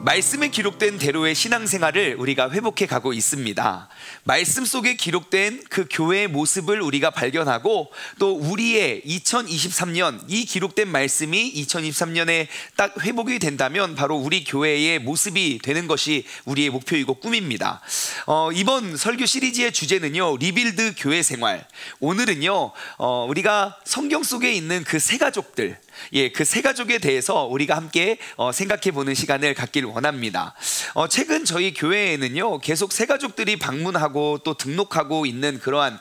말씀에 기록된 대로의 신앙생활을 우리가 회복해 가고 있습니다. 말씀 속에 기록된 그 교회의 모습을 우리가 발견하고 또 우리의 2023년 이 기록된 말씀이 2023년에 딱 회복이 된다면 바로 우리 교회의 모습이 되는 것이 우리의 목표이고 꿈입니다. 이번 설교 시리즈의 주제는요, 리빌드 교회 생활. 오늘은요, 우리가 성경 속에 있는 그 세 가족들, 그 세 가족에 대해서 우리가 함께 생각해 보는 시간을 갖길 원합니다. 최근 저희 교회에는요, 계속 세 가족들이 방문하고 또 등록하고 있는 그러한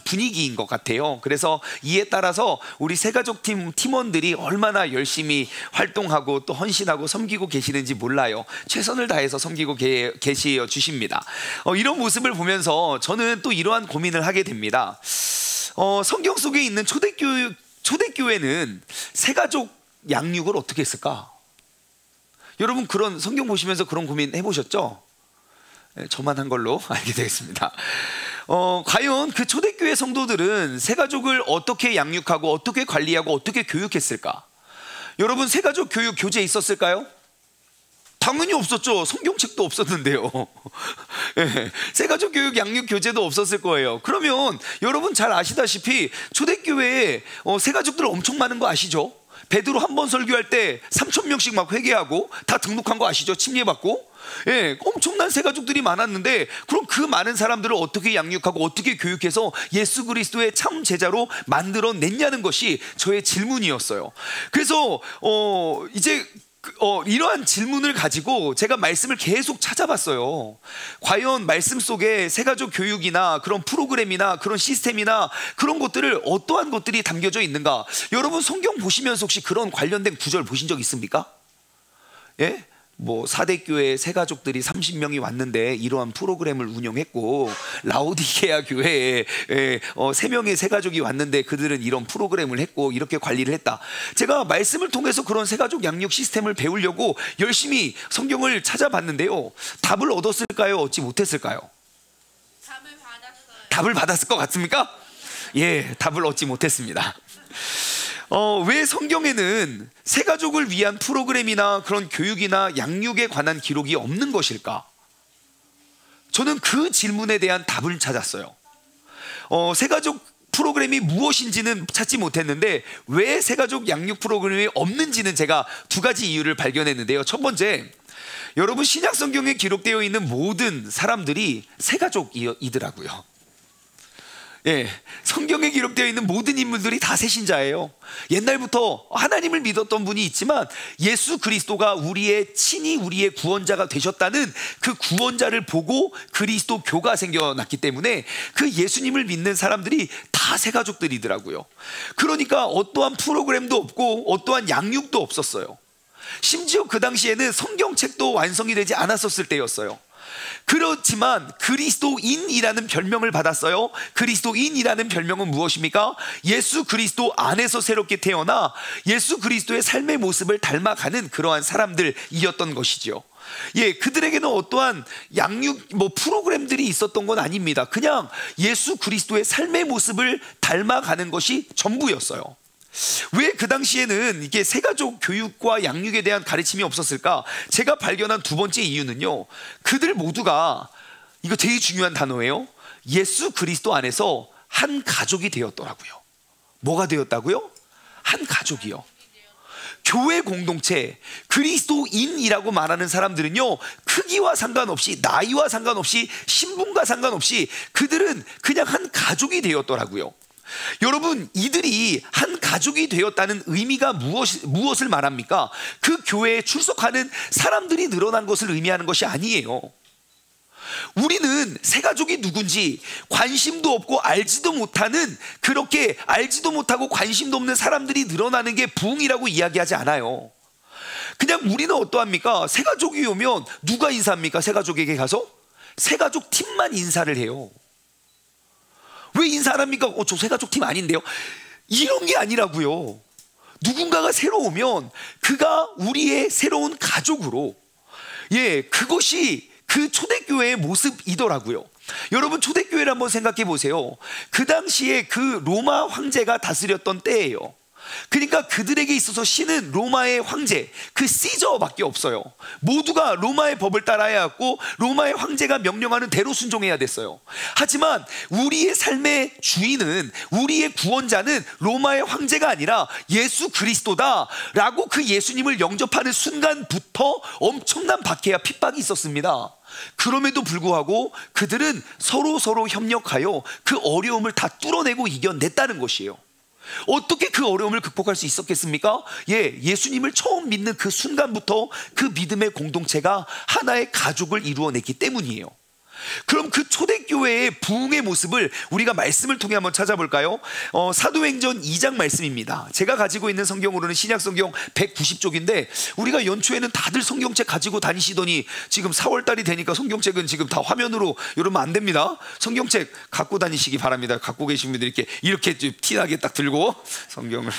분위기인 것 같아요. 그래서 이에 따라서 우리 세 가족 팀원들이 얼마나 열심히 활동하고 또 헌신하고 섬기고 계시는지 몰라요. 최선을 다해서 섬기고 계시어 주십니다. 이런 모습을 보면서 저는 또 이러한 고민을 하게 됩니다. 성경 속에 있는 초대교회는 세가족 양육을 어떻게 했을까? 여러분 그런 성경 보시면서 그런 고민 해보셨죠? 저만 한 걸로 알게 되겠습니다. 과연 그 초대교회 성도들은 세가족을 어떻게 양육하고 어떻게 관리하고 어떻게 교육했을까? 여러분 세가족 교육 교재 있었을까요? 당연히 없었죠. 성경책도 없었는데요. 세가족 교육 양육 교재도 없었을 거예요. 그러면 여러분 잘 아시다시피 초대교회에 세가족들 엄청 많은 거 아시죠? 베드로 한 번 설교할 때 3,000명씩 막 회개하고 다 등록한 거 아시죠? 침례받고. 엄청난 세가족들이 많았는데 그럼 그 많은 사람들을 어떻게 양육하고 어떻게 교육해서 예수 그리스도의 참 제자로 만들어냈냐는 것이 저의 질문이었어요. 그래서 이제 이러한 질문을 가지고 제가 말씀을 계속 찾아봤어요. 과연 말씀 속에 세가족 교육이나 그런 프로그램이나 그런 시스템이나 그런 것들을 어떠한 것들이 담겨져 있는가? 여러분 성경 보시면서 혹시 그런 관련된 구절 보신 적 있습니까? 예? 뭐 사대교회 세가족들이 30명이 왔는데 이러한 프로그램을 운영했고, 라오디게아 교회에 3명의 세가족이 왔는데 그들은 이런 프로그램을 했고 이렇게 관리를 했다. 제가 말씀을 통해서 그런 세가족 양육 시스템을 배우려고 열심히 성경을 찾아봤는데요, 답을 얻었을까요? 얻지 못했을까요? 답을 받았을 것 같습니까? 답을 얻지 못했습니다. 왜 성경에는 세가족을 위한 프로그램이나 그런 교육이나 양육에 관한 기록이 없는 것일까? 저는 그 질문에 대한 답을 찾았어요. 세가족 프로그램이 무엇인지는 찾지 못했는데 왜 세가족 양육 프로그램이 없는지는 제가 두 가지 이유를 발견했는데요. 첫 번째, 여러분 신약 성경에 기록되어 있는 모든 사람들이 세가족이더라고요. 성경에 기록되어 있는 모든 인물들이 다 새신자예요. 옛날부터 하나님을 믿었던 분이 있지만 예수 그리스도가 친히 우리의 구원자가 되셨다는 그 구원자를 보고 그리스도 교가 생겨났기 때문에 그 예수님을 믿는 사람들이 다 새가족들이더라고요. 그러니까 어떠한 프로그램도 없고 어떠한 양육도 없었어요. 심지어 그 당시에는 성경책도 완성이 되지 않았었을 때였어요. 그렇지만 그리스도인이라는 별명을 받았어요. 그리스도인이라는 별명은 무엇입니까? 예수 그리스도 안에서 새롭게 태어나 예수 그리스도의 삶의 모습을 닮아가는 그러한 사람들이었던 것이죠. 그들에게는 어떠한 양육 프로그램들이 있었던 건 아닙니다. 그냥 예수 그리스도의 삶의 모습을 닮아가는 것이 전부였어요. 왜 그 당시에는 이게 세가족 교육과 양육에 대한 가르침이 없었을까? 제가 발견한 두 번째 이유는요, 그들 모두가, 이거 되게 중요한 단어예요, 예수 그리스도 안에서 한 가족이 되었더라고요. 뭐가 되었다고요? 한 가족이요. 교회 공동체, 그리스도인이라고 말하는 사람들은요, 크기와 상관없이, 나이와 상관없이, 신분과 상관없이 그들은 그냥 한 가족이 되었더라고요. 여러분, 이들이 한 가족이 되었다는 의미가 무엇을 말합니까? 그 교회에 출석하는 사람들이 늘어난 것을 의미하는 것이 아니에요. 우리는 새가족이 누군지 관심도 없고 알지도 못하는, 그렇게 알지도 못하고 관심도 없는 사람들이 늘어나는 게 부흥이라고 이야기하지 않아요. 그냥 우리는 어떠합니까? 새가족이 오면 누가 인사합니까? 새가족에게 가서? 새가족 팀만 인사를 해요. 왜 인사 안 합니까? 저 세가족 팀 아닌데요? 이런 게 아니라고요. 누군가가 새로 오면 그가 우리의 새로운 가족으로, 그것이 그 초대교회의 모습이더라고요. 여러분 초대교회를 한번 생각해 보세요. 그 당시에 그 로마 황제가 다스렸던 때예요. 그러니까 그들에게 있어서 신은 로마의 황제, 그 시저밖에 없어요. 모두가 로마의 법을 따라야 했고 로마의 황제가 명령하는 대로 순종해야 됐어요. 하지만 우리의 삶의 주인은, 우리의 구원자는 로마의 황제가 아니라 예수 그리스도다 라고 그 예수님을 영접하는 순간부터 엄청난 박해와 핍박이 있었습니다. 그럼에도 불구하고 그들은 서로 협력하여 그 어려움을 다 뚫어내고 이겨냈다는 것이에요. 어떻게 그 어려움을 극복할 수 있었겠습니까? 예수님을 처음 믿는 그 순간부터 그 믿음의 공동체가 하나의 가족을 이루어냈기 때문이에요. 그럼 그 초대교회의 부흥의 모습을 우리가 말씀을 통해 한번 찾아볼까요? 사도행전 2장 말씀입니다. 제가 가지고 있는 성경으로는 신약성경 190쪽인데 우리가 연초에는 다들 성경책 가지고 다니시더니 지금 4월달이 되니까 성경책은 지금 다 화면으로 이러면 안 됩니다. 성경책 갖고 다니시기 바랍니다. 갖고 계신 분들 이렇게 티나게 딱 들고 성경을,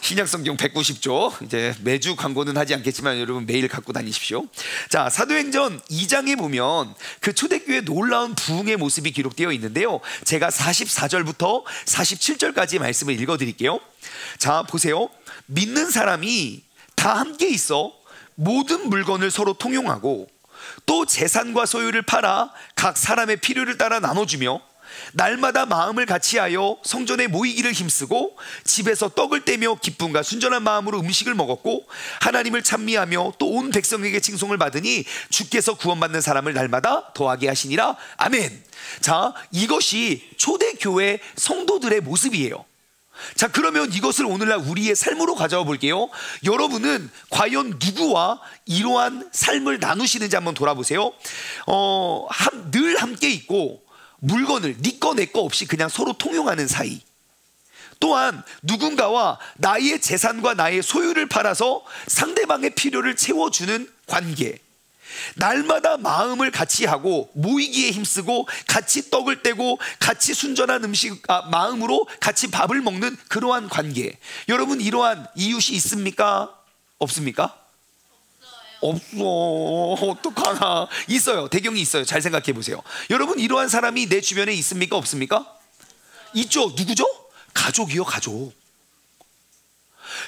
신약성경 190조, 이제 매주 광고는 하지 않겠지만 여러분 매일 갖고 다니십시오. 자, 사도행전 2장에 보면 그 초대교회의 놀라운 부흥의 모습이 기록되어 있는데요, 제가 44절부터 47절까지 말씀을 읽어드릴게요. 자, 보세요. 믿는 사람이 다 함께 있어 모든 물건을 서로 통용하고 또 재산과 소유를 팔아 각 사람의 필요를 따라 나눠주며 날마다 마음을 같이하여 성전에 모이기를 힘쓰고 집에서 떡을 떼며 기쁨과 순전한 마음으로 음식을 먹었고 하나님을 찬미하며 또 온 백성에게 칭송을 받으니 주께서 구원받는 사람을 날마다 더하게 하시니라. 아멘. 자, 이것이 초대교회 성도들의 모습이에요. 자, 그러면 이것을 오늘날 우리의 삶으로 가져와 볼게요. 여러분은 과연 누구와 이러한 삶을 나누시는지 한번 돌아보세요. 늘 함께 있고 물건을 네 거 내 거 없이 그냥 서로 통용하는 사이. 또한 누군가와 나의 재산과 나의 소유를 팔아서 상대방의 필요를 채워주는 관계. 날마다 마음을 같이 하고 모이기에 힘쓰고 같이 떡을 떼고 같이 순전한 마음으로 같이 밥을 먹는 그러한 관계. 여러분, 이러한 이웃이 있습니까? 없습니까? 없어. 어떡하나. 있어요. 대경이 있어요. 잘 생각해 보세요. 여러분, 이러한 사람이 내 주변에 있습니까? 없습니까? 있죠. 누구죠? 가족이요, 가족.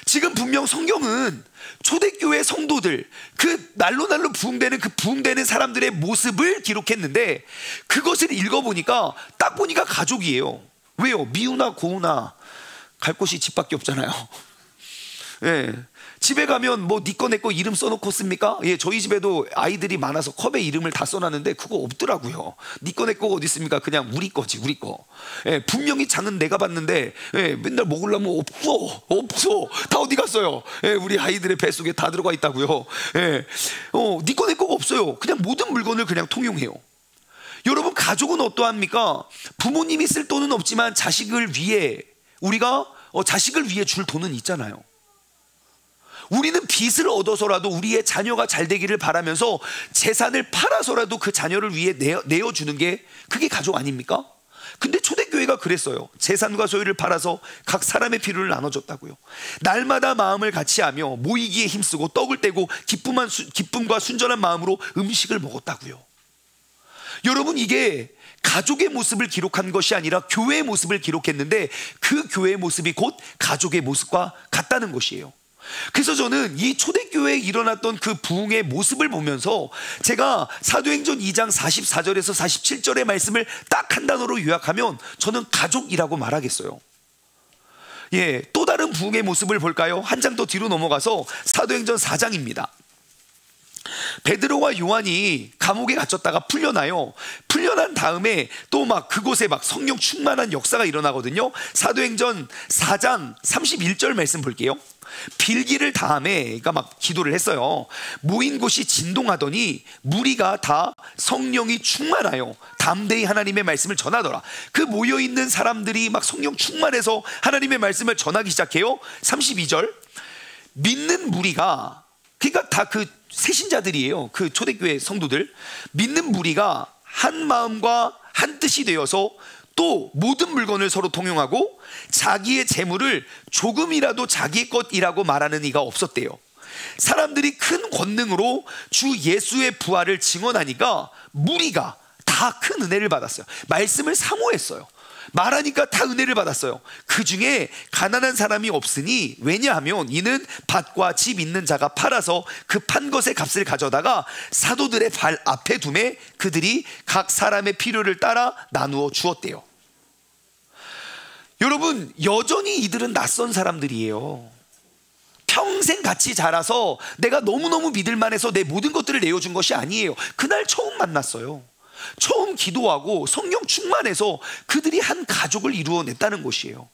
지금 분명 성경은 초대교회 성도들, 그 날로 부흥되는 그 부흥되는 사람들의 모습을 기록했는데 그것을 읽어보니까 딱 보니까 가족이에요. 왜요? 미우나 고우나 갈 곳이 집밖에 없잖아요. 예. 집에 가면 뭐 니 거 내 거 이름 써놓고 씁니까? 예, 저희 집에도 아이들이 많아서 컵에 이름을 다 써놨는데 그거 없더라고요. 니 거 내 거 어디 있습니까? 그냥 우리 거지, 우리 거. 예, 분명히 장은 내가 봤는데 예, 맨날 먹으려면 없어. 다 어디 갔어요? 예, 우리 아이들의 뱃속에 다 들어가 있다고요. 예, 니 거 내 거가 없어요. 그냥 모든 물건을 그냥 통용해요. 여러분, 가족은 어떠합니까? 부모님이 쓸 돈은 없지만 자식을 위해 우리가 자식을 위해 줄 돈은 있잖아요. 우리는 빚을 얻어서라도 우리의 자녀가 잘 되기를 바라면서 재산을 팔아서라도 그 자녀를 위해 내어주는 게 그게 가족 아닙니까? 근데 초대교회가 그랬어요. 재산과 소유를 팔아서 각 사람의 필요를 나눠줬다고요. 날마다 마음을 같이하며 모이기에 힘쓰고 떡을 떼고 기쁨과 순전한 마음으로 음식을 먹었다고요. 여러분, 이게 가족의 모습을 기록한 것이 아니라 교회의 모습을 기록했는데 그 교회의 모습이 곧 가족의 모습과 같다는 것이에요. 그래서 저는 이 초대교회에 일어났던 그 부흥의 모습을 보면서 제가 사도행전 2장 44절에서 47절의 말씀을 딱 한 단어로 요약하면 저는 가족이라고 말하겠어요. 예, 또 다른 부흥의 모습을 볼까요? 한 장 더 뒤로 넘어가서 사도행전 4장입니다. 베드로와 요한이 감옥에 갇혔다가 풀려나요. 풀려난 다음에 또 막 그곳에 막 성령 충만한 역사가 일어나거든요. 사도행전 4장 31절 말씀 볼게요. 빌기를 다음에, 그러니까 막 기도를 했어요. 모인 곳이 진동하더니 무리가 다 성령이 충만하여 담대히 하나님의 말씀을 전하더라. 그 모여있는 사람들이 막 성령 충만해서 하나님의 말씀을 전하기 시작해요. 32절, 믿는 무리가, 그러니까 다 그 새신자들이에요. 그 초대교회 성도들. 믿는 무리가 한 마음과 한 뜻이 되어서 또 모든 물건을 서로 통용하고 자기의 재물을 조금이라도 자기의 것이라고 말하는 이가 없었대요. 사람들이 큰 권능으로 주 예수의 부활을 증언하니까 무리가 다 큰 은혜를 받았어요. 말씀을 사모했어요. 말하니까 다 은혜를 받았어요. 그 중에 가난한 사람이 없으니, 왜냐하면 이는 밭과 집 있는 자가 팔아서 그 판 것의 값을 가져다가 사도들의 발 앞에 두매 그들이 각 사람의 필요를 따라 나누어 주었대요. 여러분, 여전히 이들은 낯선 사람들이에요. 평생 같이 자라서 내가 너무너무 믿을만해서 내 모든 것들을 내어준 것이 아니에요. 그날 처음 만났어요. 처음 기도하고 성령 충만해서 그들이 한 가족을 이루어냈다는 것이에요.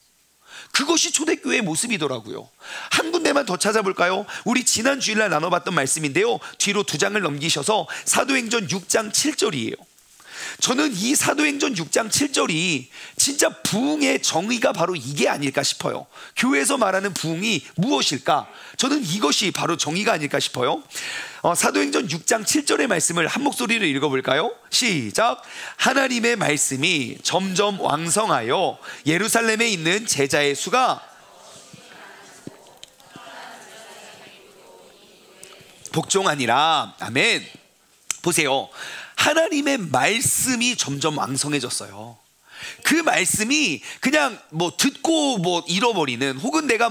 그것이 초대교회의 모습이더라고요. 한 군데만 더 찾아볼까요? 우리 지난 주일날 나눠봤던 말씀인데요, 뒤로 2장을 넘기셔서 사도행전 6장 7절이에요. 저는 이 사도행전 6장 7절이 진짜 부흥의 정의가 바로 이게 아닐까 싶어요. 교회에서 말하는 부흥이 무엇일까? 저는 이것이 바로 정의가 아닐까 싶어요. 사도행전 6장 7절의 말씀을 한 목소리로 읽어볼까요? 시작. 하나님의 말씀이 점점 왕성하여 예루살렘에 있는 제자의 수가 복종하니라. 아멘. 보세요. 하나님의 말씀이 점점 왕성해졌어요. 그 말씀이 그냥 듣고 잃어버리는, 혹은 내가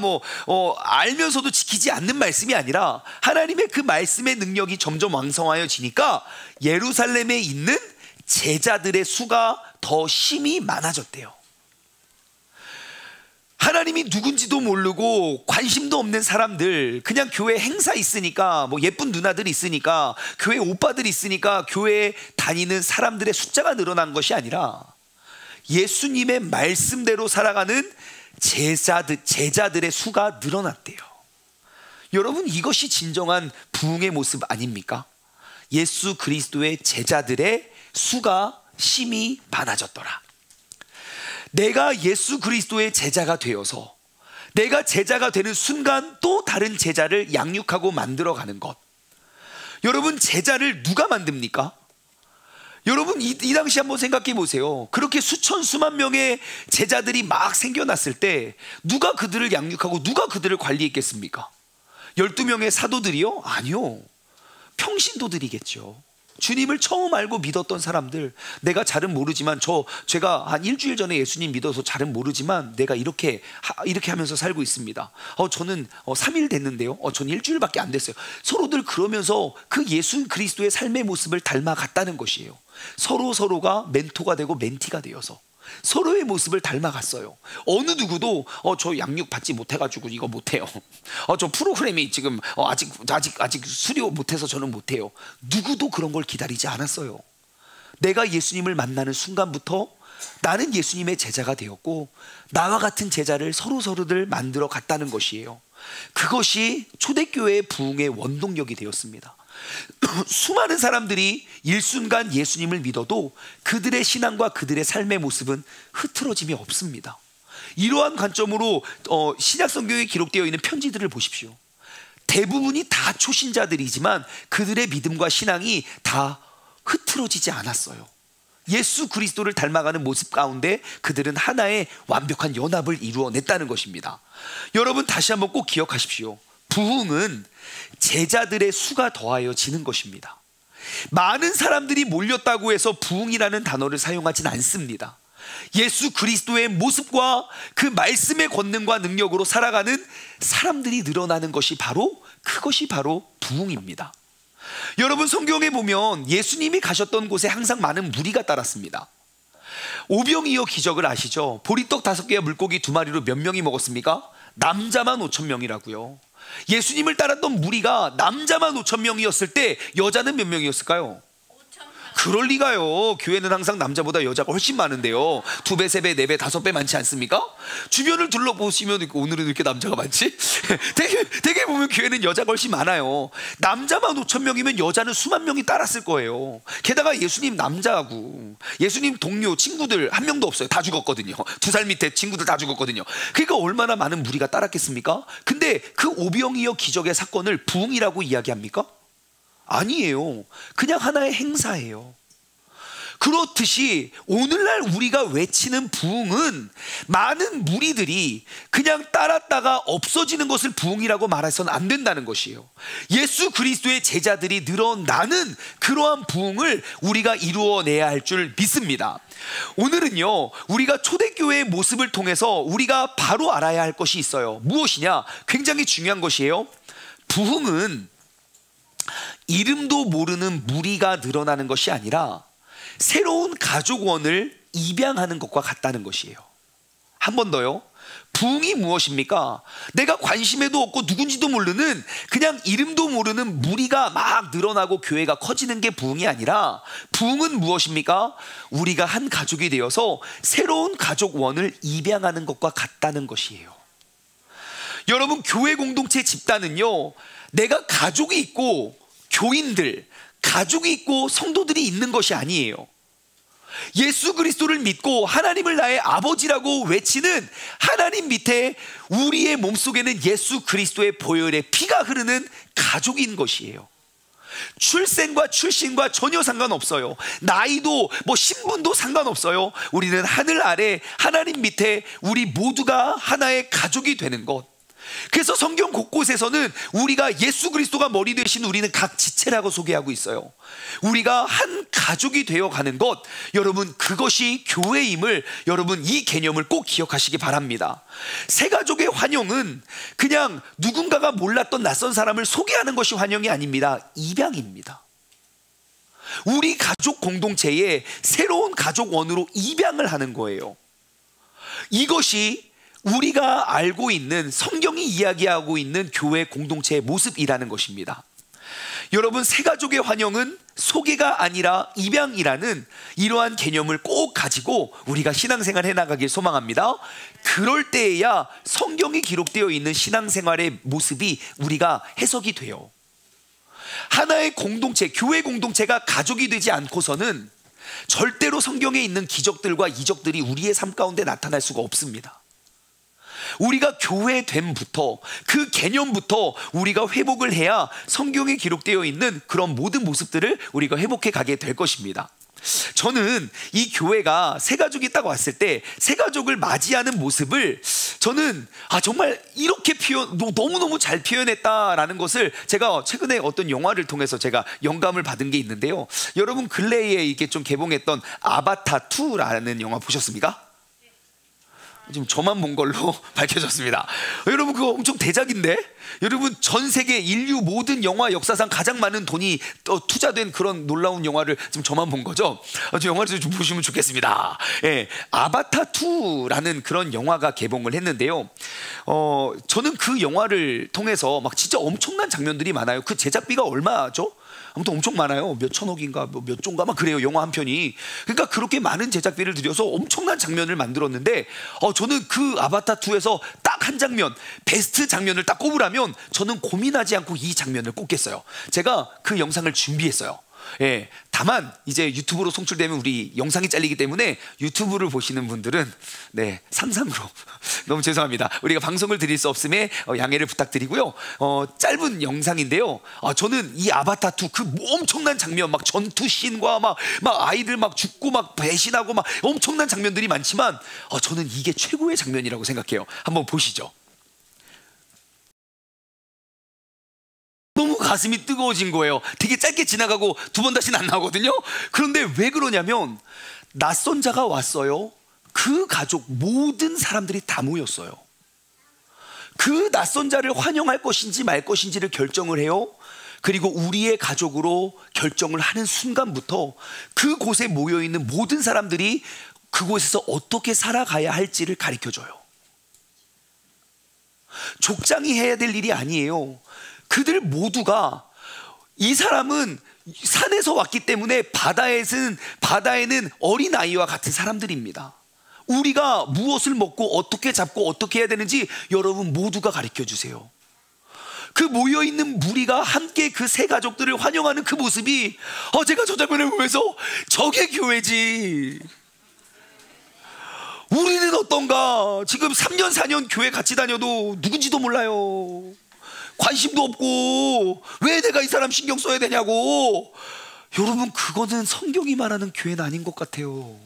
알면서도 지키지 않는 말씀이 아니라 하나님의 그 말씀의 능력이 점점 왕성하여지니까 예루살렘에 있는 제자들의 수가 더 심히 많아졌대요. 하나님이 누군지도 모르고 관심도 없는 사람들, 그냥 교회 행사 있으니까, 예쁜 누나들이 있으니까, 교회 오빠들이 있으니까 교회에 다니는 사람들의 숫자가 늘어난 것이 아니라 예수님의 말씀대로 살아가는 제자들의 수가 늘어났대요. 여러분, 이것이 진정한 부흥의 모습 아닙니까? 예수 그리스도의 제자들의 수가 심히 많아졌더라. 내가 예수 그리스도의 제자가 되어서 내가 제자가 되는 순간 또 다른 제자를 양육하고 만들어가는 것. 여러분, 제자를 누가 만듭니까? 여러분, 이 당시 한번 생각해 보세요. 그렇게 수천 수만 명의 제자들이 막 생겨났을 때 누가 그들을 양육하고 누가 그들을 관리했겠습니까? 12명의 사도들이요? 아니요. 평신도들이겠죠. 주님을 처음 알고 믿었던 사람들. 내가 잘은 모르지만 제가 한 일주일 전에 예수님 믿어서 잘은 모르지만 내가 이렇게 하면서 살고 있습니다. 저는 3일 됐는데요. 저는 일주일밖에 안 됐어요. 서로들 그러면서 그 예수 그리스도의 삶의 모습을 닮아갔다는 것이에요. 서로가 멘토가 되고 멘티가 되어서 서로의 모습을 닮아갔어요. 어느 누구도 저 양육 받지 못해가지고 이거 못해요. 저 프로그램이 지금 아직 수료 못해서 저는 못해요. 누구도 그런 걸 기다리지 않았어요. 내가 예수님을 만나는 순간부터 나는 예수님의 제자가 되었고 나와 같은 제자를 서로들 만들어 갔다는 것이에요. 그것이 초대교회의 부흥의 원동력이 되었습니다. 수많은 사람들이 일순간 예수님을 믿어도 그들의 신앙과 그들의 삶의 모습은 흐트러짐이 없습니다. 이러한 관점으로 신약 성경에 기록되어 있는 편지들을 보십시오. 대부분이 다 초신자들이지만 그들의 믿음과 신앙이 다 흐트러지지 않았어요. 예수 그리스도를 닮아가는 모습 가운데 그들은 하나의 완벽한 연합을 이루어냈다는 것입니다. 여러분, 다시 한번 꼭 기억하십시오. 부흥은 제자들의 수가 더하여지는 것입니다. 많은 사람들이 몰렸다고 해서 부흥이라는 단어를 사용하진 않습니다. 예수 그리스도의 모습과 그 말씀의 권능과 능력으로 살아가는 사람들이 늘어나는 것이 그것이 바로 부흥입니다. 여러분, 성경에 보면 예수님이 가셨던 곳에 항상 많은 무리가 따랐습니다. 오병이어 기적을 아시죠? 보리떡 5개와 물고기 2마리로 몇 명이 먹었습니까? 남자만 5,000명이라고요. 예수님을 따랐던 무리가 남자만 5,000명이었을 때 여자는 몇 명이었을까요? 그럴 리가요. 교회는 항상 남자보다 여자가 훨씬 많은데요. 2배, 3배, 4배, 5배 많지 않습니까? 주변을 둘러보시면 오늘은 이렇게 남자가 많지? 되게 보면 교회는 여자가 훨씬 많아요. 남자만 5,000명이면 여자는 수만 명이 따랐을 거예요. 게다가 예수님 남자하고 예수님 동료 친구들 한 명도 없어요. 다 죽었거든요. 2살 밑에 친구들 다 죽었거든요. 그러니까 얼마나 많은 무리가 따랐겠습니까? 근데 그 오병이어 기적의 사건을 부흥이라고 이야기합니까? 아니에요. 그냥 하나의 행사예요. 그렇듯이 오늘날 우리가 외치는 부흥은 많은 무리들이 그냥 따랐다가 없어지는 것을 부흥이라고 말해서는 안 된다는 것이에요. 예수 그리스도의 제자들이 늘어나는 그러한 부흥을 우리가 이루어내야 할 줄 믿습니다. 오늘은요, 우리가 초대교회의 모습을 통해서 우리가 바로 알아야 할 것이 있어요. 무엇이냐? 굉장히 중요한 것이에요. 부흥은 이름도 모르는 무리가 늘어나는 것이 아니라 새로운 가족원을 입양하는 것과 같다는 것이에요. 한 번 더요. 부흥이 무엇입니까? 내가 관심에도 없고 누군지도 모르는 그냥 이름도 모르는 무리가 막 늘어나고 교회가 커지는 게 부흥이 아니라, 부흥은 무엇입니까? 우리가 한 가족이 되어서 새로운 가족원을 입양하는 것과 같다는 것이에요. 여러분, 교회 공동체 집단은요, 내가 가족이 있고 교인들, 가족이 있고 성도들이 있는 것이 아니에요. 예수 그리스도를 믿고 하나님을 나의 아버지라고 외치는 하나님 밑에 우리의 몸속에는 예수 그리스도의 보혈의 피가 흐르는 가족인 것이에요. 출생과 출신과 전혀 상관없어요. 나이도 신분도 상관없어요. 우리는 하늘 아래 하나님 밑에 우리 모두가 하나의 가족이 되는 것. 그래서 성경 곳곳에서는 우리가 예수 그리스도가 머리 되신 우리는 각 지체라고 소개하고 있어요. 우리가 한 가족이 되어가는 것, 여러분, 그것이 교회임을 여러분 이 개념을 꼭 기억하시기 바랍니다. 새 가족의 환영은 그냥 누군가가 몰랐던 낯선 사람을 소개하는 것이 환영이 아닙니다. 입양입니다. 우리 가족 공동체에 새로운 가족원으로 입양을 하는 거예요. 이것이 우리가 알고 있는, 성경이 이야기하고 있는 교회 공동체의 모습이라는 것입니다. 여러분, 새가족의 환영은 소개가 아니라 입양이라는 이러한 개념을 꼭 가지고 우리가 신앙생활 해나가길 소망합니다. 그럴 때에야 성경이 기록되어 있는 신앙생활의 모습이 우리가 해석이 돼요. 하나의 공동체, 교회 공동체가 가족이 되지 않고서는 절대로 성경에 있는 기적들과 이적들이 우리의 삶 가운데 나타날 수가 없습니다. 우리가 교회됨부터, 그 개념부터 우리가 회복을 해야 성경에 기록되어 있는 그런 모든 모습들을 우리가 회복해 가게 될 것입니다. 저는 이 교회가 새가족이 딱 왔을 때 새가족을 맞이하는 모습을 저는 정말 이렇게 너무너무 잘 표현했다라는 것을 제가 최근에 어떤 영화를 통해서 제가 영감을 받은 게 있는데요. 여러분, 근래에 이게 좀 개봉했던 아바타 2라는 영화 보셨습니까? 지금 저만 본 걸로 밝혀졌습니다. 여러분, 그거 엄청 대작인데, 여러분, 전 세계 인류 모든 영화 역사상 가장 많은 돈이 투자된 그런 놀라운 영화를 지금 저만 본 거죠. 저 영화를 좀 보시면 좋겠습니다. 예, 아바타 2라는 그런 영화가 개봉을 했는데요. 저는 그 영화를 통해서 막 진짜 엄청난 장면들이 많아요. 그 제작비가 얼마죠? 아무튼 엄청 많아요. 몇 천억인가 몇 조인가 막 그래요, 영화 한 편이. 그러니까 그렇게 많은 제작비를 들여서 엄청난 장면을 만들었는데, 저는 그 아바타 2에서 딱 한 장면, 베스트 장면을 딱 꼽으라면 저는 고민하지 않고 이 장면을 꼽겠어요. 제가 그 영상을 준비했어요. 예, 다만 이제 유튜브로 송출되면 우리 영상이 잘리기 때문에 유튜브를 보시는 분들은 상상으로 너무 죄송합니다. 우리가 방송을 드릴 수 없음에 양해를 부탁드리고요. 짧은 영상인데요. 저는 이 아바타 2 그 엄청난 장면, 막 전투 씬과 막 아이들 막 죽고 막 배신하고 막 엄청난 장면들이 많지만 저는 이게 최고의 장면이라고 생각해요. 한번 보시죠. 너무 가슴이 뜨거워진 거예요. 되게 짧게 지나가고 두 번 다시는 안 나오거든요. 그런데 왜 그러냐면, 낯선 자가 왔어요. 그 가족 모든 사람들이 다 모였어요. 그 낯선 자를 환영할 것인지 말 것인지를 결정을 해요. 그리고 우리의 가족으로 결정을 하는 순간부터 그곳에 모여있는 모든 사람들이 그곳에서 어떻게 살아가야 할지를 가르쳐줘요. 족장이 해야 될 일이 아니에요. 그들 모두가, 이 사람은 산에서 왔기 때문에 바다에는 어린아이와 같은 사람들입니다. 우리가 무엇을 먹고 어떻게 잡고 어떻게 해야 되는지 여러분 모두가 가르쳐 주세요. 그 모여있는 무리가 함께 그 새 가족들을 환영하는 그 모습이, 제가 저 장면을 보면서 저게 교회지. 우리는 어떤가? 지금 3년 4년 교회 같이 다녀도 누군지도 몰라요. 관심도 없고 왜 내가 이 사람 신경 써야 되냐고. 여러분, 그거는 성경이 말하는 교회는 아닌 것 같아요.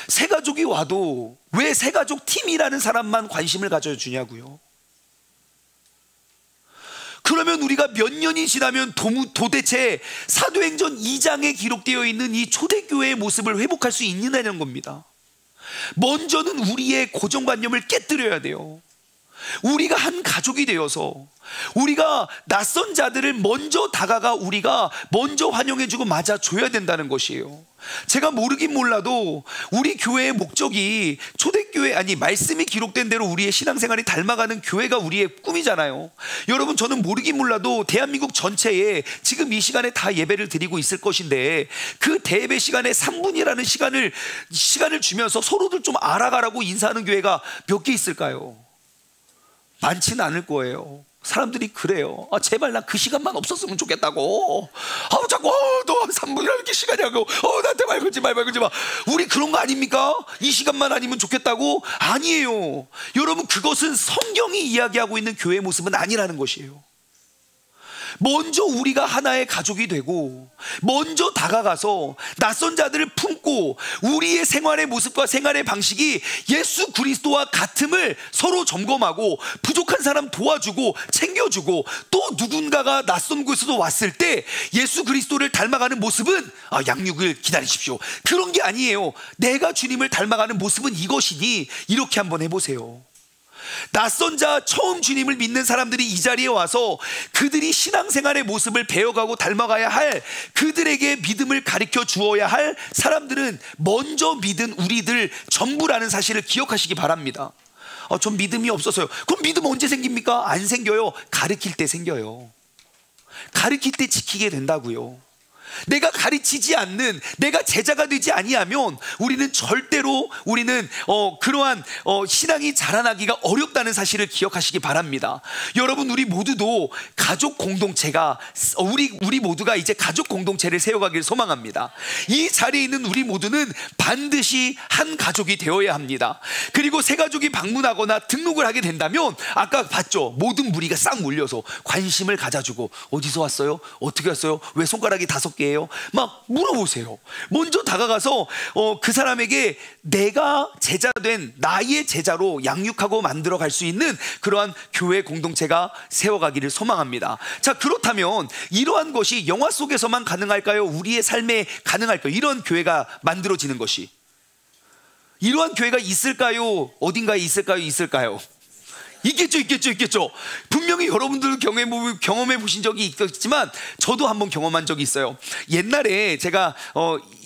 새가족이 와도 왜 새가족 팀이라는 사람만 관심을 가져주냐고요. 그러면 우리가 몇 년이 지나면 도대체 사도행전 2장에 기록되어 있는 이 초대교회의 모습을 회복할 수 있느냐는 겁니다. 먼저는 우리의 고정관념을 깨뜨려야 돼요. 우리가 한 가족이 되어서 우리가 낯선 자들을 먼저 다가가 우리가 먼저 환영해주고 맞아줘야 된다는 것이에요. 제가 모르긴 몰라도 우리 교회의 목적이 초대교회, 아니 말씀이 기록된 대로 우리의 신앙생활이 닮아가는 교회가 우리의 꿈이잖아요. 여러분, 저는 모르긴 몰라도 대한민국 전체에 지금 이 시간에 다 예배를 드리고 있을 것인데 그 대예배 시간에 3분이라는 시간을 주면서 서로들 좀 알아가라고 인사하는 교회가 몇 개 있을까요? 많지는 않을 거예요. 사람들이 그래요. 제발 나 그 시간만 없었으면 좋겠다고. 자꾸 너 3분이나 이렇게 시간이라고. 나한테 말 걸지 마. 우리 그런 거 아닙니까? 이 시간만 아니면 좋겠다고? 아니에요. 여러분, 그것은 성경이 이야기하고 있는 교회의 모습은 아니라는 것이에요. 먼저 우리가 하나의 가족이 되고 먼저 다가가서 낯선 자들을 품고 우리의 생활의 모습과 생활의 방식이 예수 그리스도와 같음을 서로 점검하고 부족한 사람 도와주고 챙겨주고 또 누군가가 낯선 곳에서 왔을 때 예수 그리스도를 닮아가는 모습은 양육을 기다리십시오, 그런 게 아니에요. 내가 주님을 닮아가는 모습은 이것이니 이렇게 한번 해보세요. 낯선 자, 처음 주님을 믿는 사람들이 이 자리에 와서 그들이 신앙생활의 모습을 배워가고 닮아가야 할, 그들에게 믿음을 가르쳐 주어야 할 사람들은 먼저 믿은 우리들 전부라는 사실을 기억하시기 바랍니다. 전 믿음이 없어서요. 그럼 믿음 언제 생깁니까? 안 생겨요. 가르칠 때 생겨요. 가르칠 때 지키게 된다고요. 내가 가르치지 않는, 내가 제자가 되지 아니하면 우리는 절대로 그러한 신앙이 자라나기가 어렵다는 사실을 기억하시기 바랍니다. 여러분, 우리 모두도 가족 공동체가 우리 모두가 이제 가족 공동체를 세워가기를 소망합니다. 이 자리에 있는 우리 모두는 반드시 한 가족이 되어야 합니다. 그리고 새 가족이 방문하거나 등록을 하게 된다면 아까 봤죠? 모든 무리가 싹 몰려서 관심을 가져주고 어디서 왔어요? 어떻게 왔어요? 왜 손가락이 5개 막 물어보세요. 먼저 다가가서 그 사람에게 내가 제자된 나의 제자로 양육하고 만들어 갈 수 있는 그러한 교회 공동체가 세워가기를 소망합니다. 자, 그렇다면 이러한 것이 영화 속에서만 가능할까요? 우리의 삶에 가능할까요? 이런 교회가 만들어지는 것이, 이러한 교회가 있을까요? 어딘가에 있을까요? 있겠죠. 분명히 여러분들도 경험해 보신 적이 있겠지만 저도 한번 경험한 적이 있어요. 옛날에 제가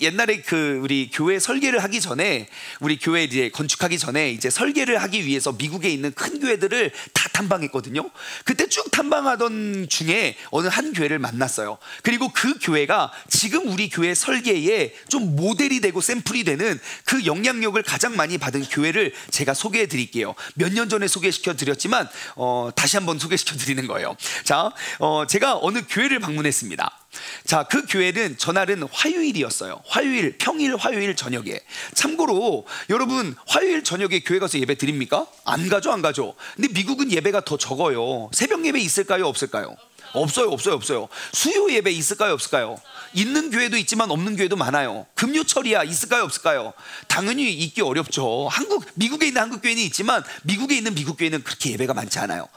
옛날에 우리 교회 설계를 하기 전에, 우리 교회 이제 건축하기 전에 이제 설계를 하기 위해서 미국에 있는 큰 교회들을 다 탐방했거든요. 그때 쭉 탐방하던 중에 어느 한 교회를 만났어요. 그리고 그 교회가 지금 우리 교회 설계에 좀 모델이 되고 샘플이 되는 그 영향력을 가장 많이 받은 교회를 제가 소개해 드릴게요. 몇 년 전에 소개시켜 드렸지만 다시 한번 소개시켜 드리는 거예요. 자, 제가 어느 교회를 방문했습니다. 자, 그 교회는 전날은 화요일이었어요. 평일 화요일 저녁에. 참고로 여러분, 화요일 저녁에 교회 가서 예배 드립니까? 안 가죠. 근데 미국은 예배가 더 적어요. 새벽 예배 있을까요? 없을까요? 없어요. 수요 예배 있을까요? 없을까요? 있는 교회도 있지만 없는 교회도 많아요. 금요철이야 있을까요? 없을까요? 당연히 있기 어렵죠. 미국에 있는 한국 교회는 있지만 미국에 있는 미국 교회는 그렇게 예배가 많지 않아요.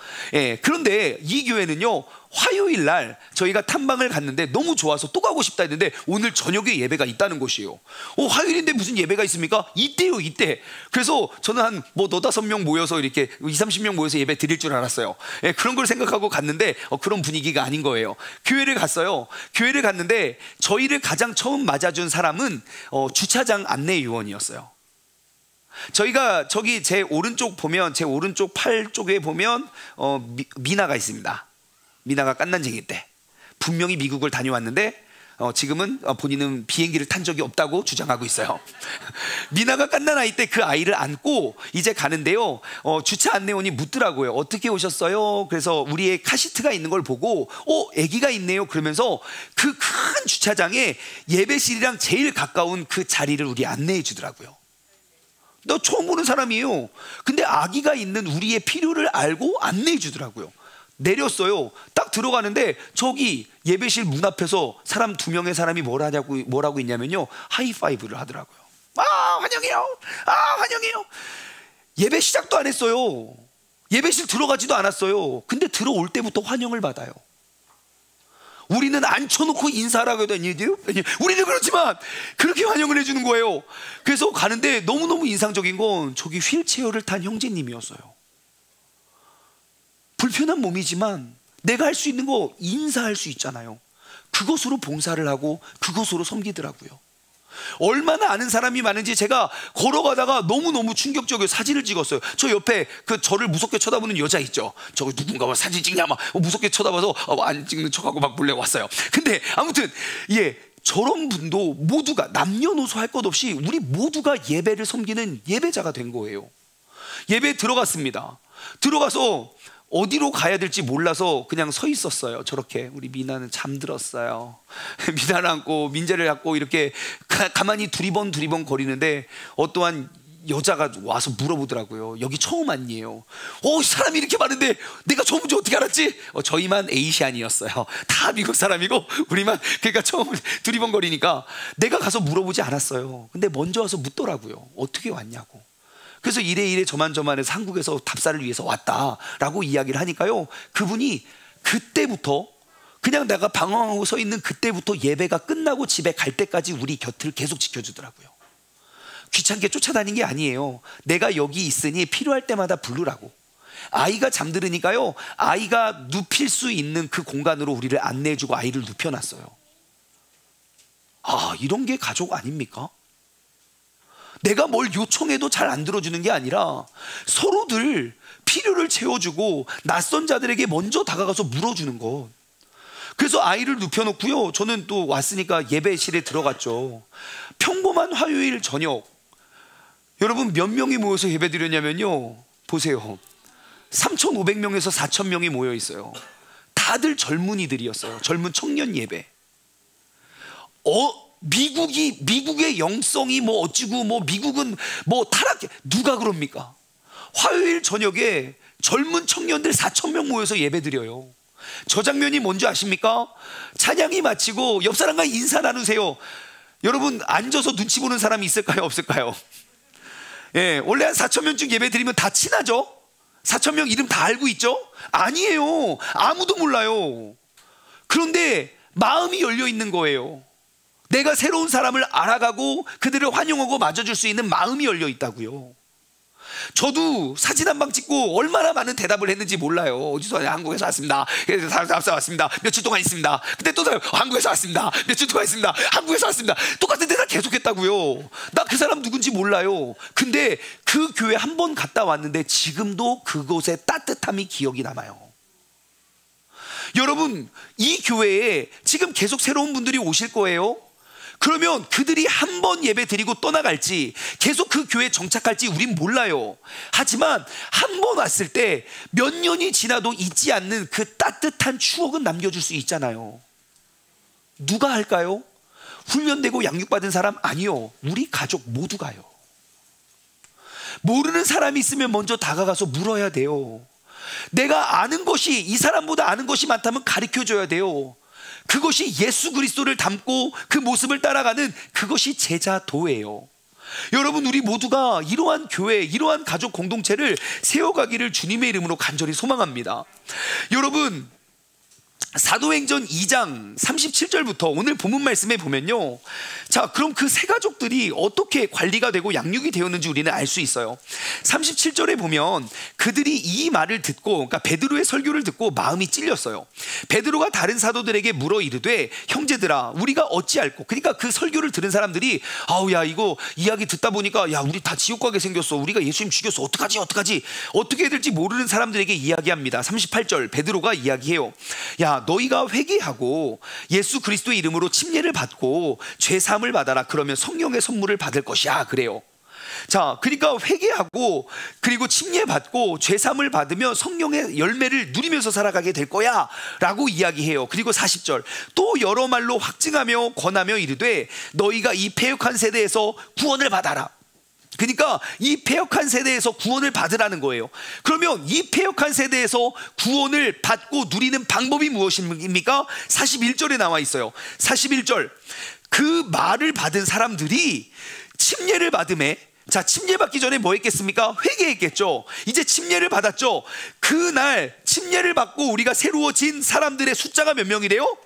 그런데 이 교회는요, 화요일 날 저희가 탐방을 갔는데 너무 좋아서 또 가고 싶다 했는데 오늘 저녁에 예배가 있다는 것이에요. 화요일인데 무슨 예배가 있습니까? 이때요. 그래서 저는 한 4-5명 모여서 이렇게 20-30명 모여서 예배 드릴 줄 알았어요. 그런 걸 생각하고 갔는데 그런 분위기가 아닌 거예요. 교회를 갔어요. 교회를 갔는데 저희를 가장 처음 맞아준 사람은 주차장 안내 요원이었어요. 저희가 제 오른쪽 팔 쪽에 보면 미나가 있습니다. 미나가 깐난쟁이 때 분명히 미국을 다녀왔는데 지금은 본인은 비행기를 탄 적이 없다고 주장하고 있어요. 미나가 깐난 아이 때 그 아이를 안고 이제 가는데요, 주차 안내원이 묻더라고요. 어떻게 오셨어요? 그래서 우리의 카시트가 있는 걸 보고 아기가 있네요. 그러면서 그 큰 주차장에 예배실이랑 제일 가까운 그 자리를 우리 안내해 주더라고요. 너 처음 보는 사람이에요. 근데 아기가 있는 우리의 필요를 알고 안내해 주더라고요. 내렸어요. 딱 들어가는데 저기 예배실 문 앞에서 사람 2명의 사람이 뭐라고 있냐면요, 하이파이브를 하더라고요. 환영해요. 환영해요. 예배 시작도 안 했어요. 예배실 들어가지도 않았어요. 근데 들어올 때부터 환영을 받아요. 우리는 앉혀놓고 인사하라고 해도 우리는 그렇지만 그렇게 환영을 해주는 거예요. 그래서 가는데 너무너무 인상적인 건 저기 휠체어를 탄 형제님이었어요. 불편한 몸이지만 내가 할 수 있는 거 인사할 수 있잖아요. 그것으로 봉사를 하고 그것으로 섬기더라고요. 얼마나 아는 사람이 많은지 제가 걸어가다가 너무너무 충격적이어요. 사진을 찍었어요. 저 옆에 저를 무섭게 쳐다보는 여자 있죠. 저거 누군가 사진 찍냐 막 무섭게 쳐다봐서 안 찍는 척하고 막 몰래 왔어요. 근데 아무튼 저런 분도 모두가 남녀노소 할 것 없이 우리 모두가 예배를 섬기는 예배자가 된 거예요. 예배에 들어갔습니다. 들어가서 어디로 가야 될지 몰라서 그냥 서 있었어요. 저렇게 우리 미나는 잠들었어요. 미나를 안고 민재를 안고 이렇게 가만히 두리번 거리는데 어떠한 여자가 와서 물어보더라고요. 여기 처음 왔니에요? 사람이 이렇게 많은데 내가 처음인지 어떻게 알았지? 저희만 에이시안이었어요. 다 미국 사람이고 우리만, 그러니까 처음 두리번 거리니까 내가 가서 물어보지 않았어요. 근데 먼저 와서 묻더라고요. 어떻게 왔냐고. 그래서 이래 저만해서 한국에서 답사를 위해서 왔다라고 이야기를 하니까요, 그분이 그때부터 그냥 내가 방황하고 서 있는 그때부터 예배가 끝나고 집에 갈 때까지 우리 곁을 계속 지켜주더라고요. 귀찮게 쫓아다닌 게 아니에요. 내가 여기 있으니 필요할 때마다 부르라고. 아이가 잠들으니까요, 아이가 눕힐 수 있는 그 공간으로 우리를 안내해주고 아이를 눕혀놨어요. 이런 게 가족 아닙니까? 내가 뭘 요청해도 잘 안 들어주는 게 아니라 서로들 필요를 채워주고 낯선 자들에게 먼저 다가가서 물어주는 것. 그래서 아이를 눕혀놓고요, 저는 또 왔으니까 예배실에 들어갔죠. 평범한 화요일 저녁, 여러분 몇 명이 모여서 예배 드렸냐면요, 보세요, 3,500명에서 4,000명이 모여 있어요. 다들 젊은이들이었어요. 젊은 청년 예배. 미국의 영성이 어찌고 미국은 타락해, 누가 그럽니까? 화요일 저녁에 젊은 청년들 4,000명 모여서 예배 드려요. 저 장면이 뭔지 아십니까? 찬양이 마치고 옆 사람과 인사 나누세요. 여러분 앉아서 눈치 보는 사람이 있을까요, 없을까요? 원래 한 4,000명쯤 예배 드리면 다 친하죠? 4,000명 이름 다 알고 있죠? 아니에요. 아무도 몰라요. 그런데 마음이 열려 있는 거예요. 내가 새로운 사람을 알아가고 그들을 환영하고 맞아줄 수 있는 마음이 열려 있다고요. 저도 사진 한 방 찍고 얼마나 많은 대답을 했는지 몰라요. 어디서 한국에서 왔습니다. 답사 왔습니다. 며칠 동안 있습니다. 근데 또 한국에서 왔습니다. 며칠 동안 있습니다. 한국에서 왔습니다. 똑같은 대답 계속했다고요. 나 그 사람 누군지 몰라요. 근데 그 교회 한 번 갔다 왔는데 지금도 그곳의 따뜻함이 기억이 남아요. 여러분, 이 교회에 지금 계속 새로운 분들이 오실 거예요. 그러면 그들이 한 번 예배 드리고 떠나갈지 계속 그 교회에 정착할지 우린 몰라요. 하지만 한 번 왔을 때 몇 년이 지나도 잊지 않는 그 따뜻한 추억은 남겨줄 수 있잖아요. 누가 할까요? 훈련되고 양육받은 사람? 아니요. 우리 가족 모두가요. 모르는 사람이 있으면 먼저 다가가서 물어야 돼요. 내가 아는 것이 이 사람보다 아는 것이 많다면 가르쳐줘야 돼요. 그것이 예수 그리스도를 닮고 그 모습을 따라가는 그것이 제자도예요. 여러분, 우리 모두가 이러한 교회, 이러한 가족 공동체를 세워가기를 주님의 이름으로 간절히 소망합니다. 여러분, 사도행전 2장 37절부터 오늘 본문 말씀에 보면요, 자, 그럼 그 세 가족들이 어떻게 관리가 되고 양육이 되었는지 우리는 알 수 있어요. 37절에 보면 그들이 이 말을 듣고, 그러니까 베드로의 설교를 듣고 마음이 찔렸어요. 베드로가 다른 사도들에게 물어 이르되, 형제들아 우리가 어찌할꼬. 그러니까 그 설교를 들은 사람들이 야, 이거 이야기 듣다 보니까 야, 우리 다 지옥 가게 생겼어. 우리가 예수님 죽였어. 어떡하지 어떻게 해야 될지 모르는 사람들에게 이야기합니다. 38절 베드로가 이야기해요. 야, 너희가 회개하고 예수 그리스도의 이름으로 침례를 받고 죄 사함을 받아라. 그러면 성령의 선물을 받을 것이야. 그래요. 자, 그러니까 회개하고 그리고 침례 받고 죄 사함을 받으면 성령의 열매를 누리면서 살아가게 될 거야 라고 이야기해요. 그리고 40절 또 여러 말로 확증하며 권하며 이르되 너희가 이 패역한 세대에서 구원을 받아라. 그러니까 이 패역한 세대에서 구원을 받으라는 거예요. 그러면 이 패역한 세대에서 구원을 받고 누리는 방법이 무엇입니까? 41절에 나와 있어요. 41절, 그 말을 받은 사람들이 침례를 받음에, 자, 침례 받기 전에 뭐 했겠습니까? 회개했겠죠. 이제 침례를 받았죠. 그날 침례를 받고 우리가 새로워진 사람들의 숫자가 몇 명이래요?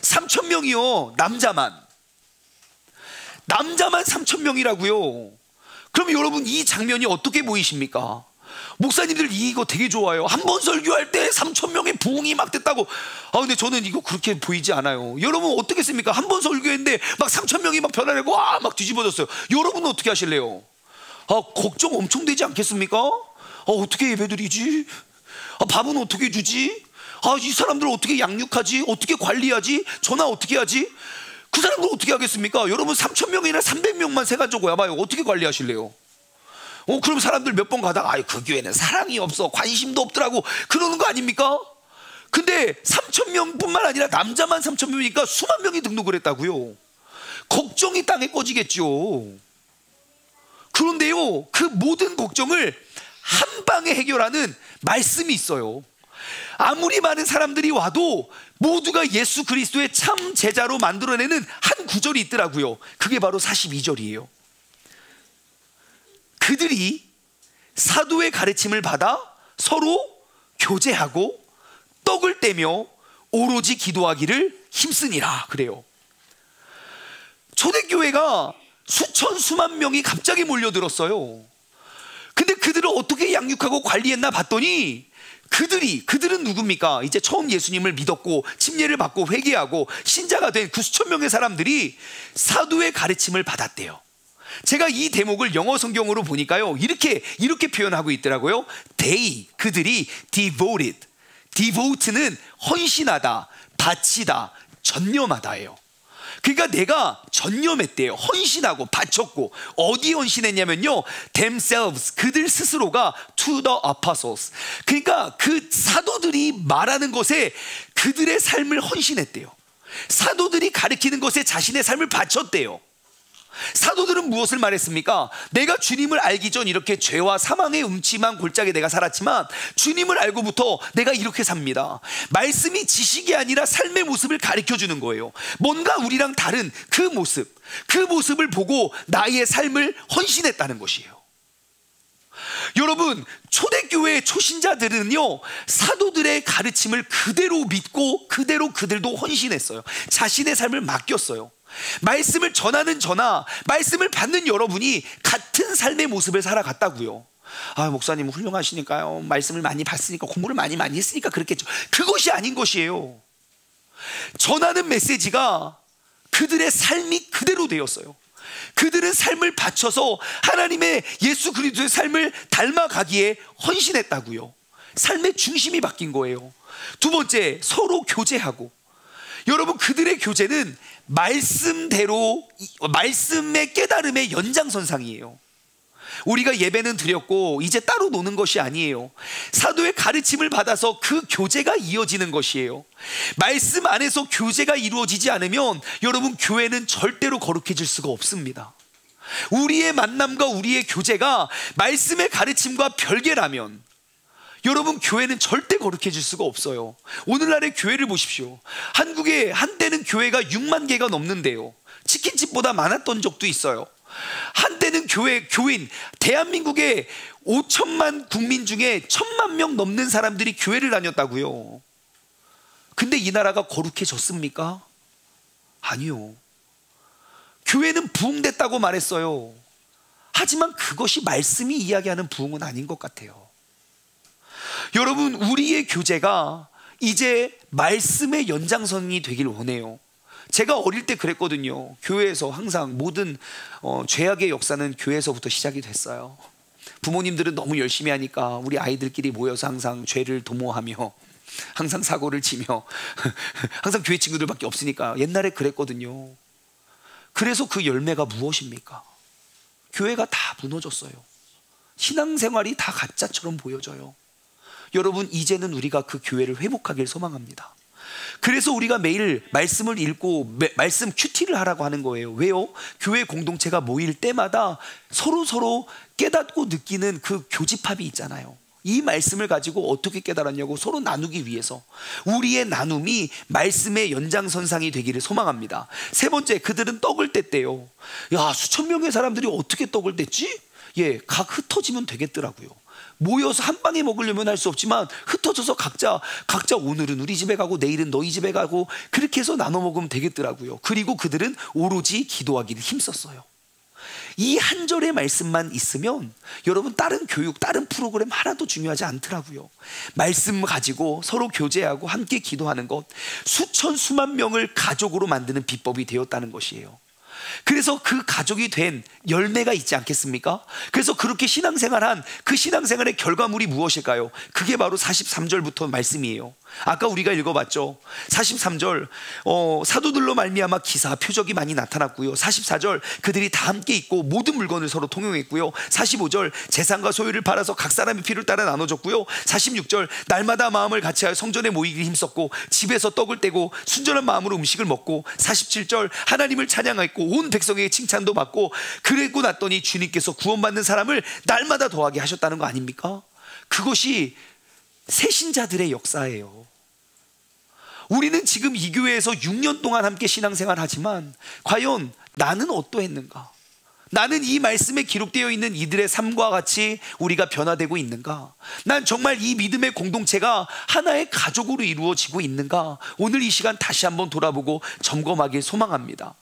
3,000명이요. 남자만 3,000명이라고요. 그럼 여러분, 이 장면이 어떻게 보이십니까? 목사님들 이거 되게 좋아요. 한 번 설교할 때 3,000명의 부흥이 막 됐다고. 근데 저는 이거 그렇게 보이지 않아요. 여러분 어떻겠습니까? 한 번 설교했는데 막 3,000명이 막 변화되고 막 뒤집어졌어요. 여러분은 어떻게 하실래요? 걱정 엄청 되지 않겠습니까? 어떻게 예배드리지? 밥은 어떻게 주지? 이 사람들 어떻게 양육하지? 어떻게 관리하지? 전화 어떻게 하지? 그 사람들 어떻게 하겠습니까? 여러분 3,000명이나 300명만 세가지고 와봐요. 어떻게 관리하실래요? 그럼 사람들 몇 번 가다가 그 교회는 사랑이 없어, 관심도 없더라고, 그러는 거 아닙니까? 근데 3,000명뿐만 아니라 남자만 3,000명이니까 수만 명이 등록을 했다고요. 걱정이 땅에 꺼지겠죠. 그런데요, 그 모든 걱정을 한 방에 해결하는 말씀이 있어요. 아무리 많은 사람들이 와도 모두가 예수 그리스도의 참 제자로 만들어내는 한 구절이 있더라고요. 그게 바로 42절이에요. 그들이 사도의 가르침을 받아 서로 교제하고 떡을 떼며 오로지 기도하기를 힘쓰니라 그래요. 초대교회가 수천 수만 명이 갑자기 몰려들었어요. 근데 그들을 어떻게 양육하고 관리했나 봤더니, 그들은 누굽니까? 이제 처음 예수님을 믿었고 침례를 받고 회개하고 신자가 된 그 수천 명의 사람들이 사도의 가르침을 받았대요. 제가 이 대목을 영어 성경으로 보니까요, 이렇게 표현하고 있더라고요. 그들이 devote는 헌신하다, 바치다, 전념하다예요. 그러니까 내가 전념했대요. 헌신하고 바쳤고. 어디에 헌신했냐면요, themselves, 그들 스스로가 to the apostles, 그러니까 그 사도들이 말하는 것에 그들의 삶을 헌신했대요. 사도들이 가르치는 것에 자신의 삶을 바쳤대요. 사도들은 무엇을 말했습니까? 내가 주님을 알기 전 이렇게 죄와 사망의 음침한 골짜기에 내가 살았지만 주님을 알고부터 내가 이렇게 삽니다. 말씀이 지식이 아니라 삶의 모습을 가르쳐주는 거예요. 뭔가 우리랑 다른 그 모습을 보고 나의 삶을 헌신했다는 것이에요. 여러분, 초대교회의 초신자들은요, 사도들의 가르침을 그대로 믿고 그대로 그들도 헌신했어요. 자신의 삶을 맡겼어요. 말씀을 전하는 저나 말씀을 받는 여러분이 같은 삶의 모습을 살아갔다고요. 목사님 훌륭하시니까요, 말씀을 많이 봤으니까, 공부를 많이 했으니까 그렇겠죠. 그것이 아닌 것이에요. 전하는 메시지가 그들의 삶이 그대로 되었어요. 그들은 삶을 바쳐서 하나님의 예수 그리스도의 삶을 닮아가기에 헌신했다고요. 삶의 중심이 바뀐 거예요. 두 번째, 서로 교제하고. 여러분, 그들의 교제는 말씀대로, 말씀의 깨달음의 연장선상이에요. 우리가 예배는 드렸고 이제 따로 노는 것이 아니에요. 사도의 가르침을 받아서 그 교제가 이어지는 것이에요. 말씀 안에서 교제가 이루어지지 않으면 여러분, 교회는 절대로 거룩해질 수가 없습니다. 우리의 만남과 우리의 교제가 말씀의 가르침과 별개라면 여러분, 교회는 절대 거룩해질 수가 없어요. 오늘날의 교회를 보십시오. 한국에 한때는 교회가 6만 개가 넘는데요, 치킨집보다 많았던 적도 있어요. 한때는 교인, 대한민국의 5천만 국민 중에 1,000만 명 넘는 사람들이 교회를 다녔다고요. 근데 이 나라가 거룩해졌습니까? 아니요. 교회는 부흥됐다고 말했어요. 하지만 그것이 말씀이 이야기하는 부흥은 아닌 것 같아요. 여러분, 우리의 교제가 이제 말씀의 연장선이 되길 원해요. 제가 어릴 때 그랬거든요. 교회에서 항상 모든 죄악의 역사는 교회에서부터 시작이 됐어요. 부모님들은 너무 열심히 하니까 우리 아이들끼리 모여서 항상 죄를 도모하며 항상 사고를 치며 항상 교회 친구들밖에 없으니까 옛날에 그랬거든요. 그래서 그 열매가 무엇입니까? 교회가 다 무너졌어요. 신앙생활이 다 가짜처럼 보여져요. 여러분, 이제는 우리가 그 교회를 회복하길 소망합니다. 그래서 우리가 매일 말씀을 읽고 말씀 큐티를 하라고 하는 거예요. 왜요? 교회 공동체가 모일 때마다 서로 깨닫고 느끼는 그 교집합이 있잖아요. 이 말씀을 가지고 어떻게 깨달았냐고 서로 나누기 위해서, 우리의 나눔이 말씀의 연장선상이 되기를 소망합니다. 세 번째, 그들은 떡을 뗐대요. 야, 수천 명의 사람들이 어떻게 떡을 뗐지? 예, 각 흩어지면 되겠더라고요. 모여서 한 방에 먹으려면 할 수 없지만 흩어져서 각자 오늘은 우리 집에 가고 내일은 너희 집에 가고 그렇게 해서 나눠 먹으면 되겠더라고요. 그리고 그들은 오로지 기도하기를 힘썼어요. 이 한 절의 말씀만 있으면 여러분 다른 교육, 다른 프로그램 하나도 중요하지 않더라고요. 말씀 가지고 서로 교제하고 함께 기도하는 것, 수천 수만 명을 가족으로 만드는 비법이 되었다는 것이에요. 그래서 그 가족이 된 열매가 있지 않겠습니까? 그래서 그렇게 신앙생활한 그 신앙생활의 결과물이 무엇일까요? 그게 바로 43절부터 말씀이에요. 아까 우리가 읽어봤죠. 43절 사도들로 말미암아 기사 표적이 많이 나타났고요. 44절 그들이 다 함께 있고 모든 물건을 서로 통용했고요. 45절 재산과 소유를 팔아서 각 사람의 필요를 따라 나눠줬고요. 46절 날마다 마음을 같이하여 성전에 모이기 힘썼고 집에서 떡을 떼고 순전한 마음으로 음식을 먹고, 47절 하나님을 찬양했고 온 백성에게 칭찬도 받고, 그랬고 났더니 주님께서 구원받는 사람을 날마다 더하게 하셨다는 거 아닙니까? 그것이 새신자들의 역사예요. 우리는 지금 이 교회에서 6년 동안 함께 신앙생활 하지만 과연 나는 어떠했는가? 나는 이 말씀에 기록되어 있는 이들의 삶과 같이 우리가 변화되고 있는가? 난 정말 이 믿음의 공동체가 하나의 가족으로 이루어지고 있는가? 오늘 이 시간 다시 한번 돌아보고 점검하길 소망합니다.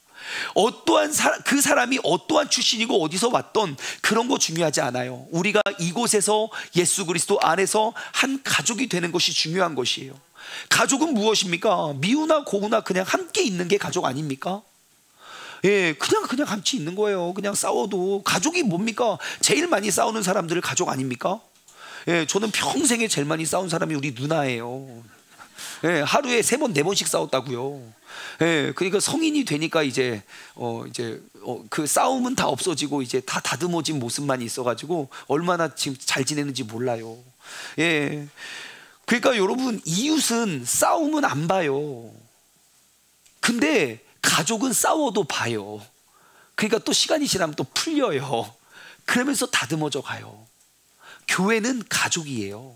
어떠한 그 사람이 어떠한 출신이고 어디서 왔던 그런 거 중요하지 않아요. 우리가 이곳에서 예수 그리스도 안에서 한 가족이 되는 것이 중요한 것이에요. 가족은 무엇입니까? 미우나 고우나 그냥 함께 있는 게 가족 아닙니까? 예, 그냥 같이 있는 거예요. 그냥 싸워도. 가족이 뭡니까? 제일 많이 싸우는 사람들을 가족 아닙니까? 예, 저는 평생에 제일 많이 싸운 사람이 우리 누나예요. 예, 하루에 3번, 4번씩 싸웠다고요. 예, 그러니까 성인이 되니까 이제 그 싸움은 다 없어지고 이제 다 다듬어진 모습만 있어가지고 얼마나 지금 잘 지내는지 몰라요. 예, 그러니까 여러분, 이웃은 싸움은 안 봐요. 근데 가족은 싸워도 봐요. 그러니까 또 시간이 지나면 또 풀려요. 그러면서 다듬어져 가요. 교회는 가족이에요.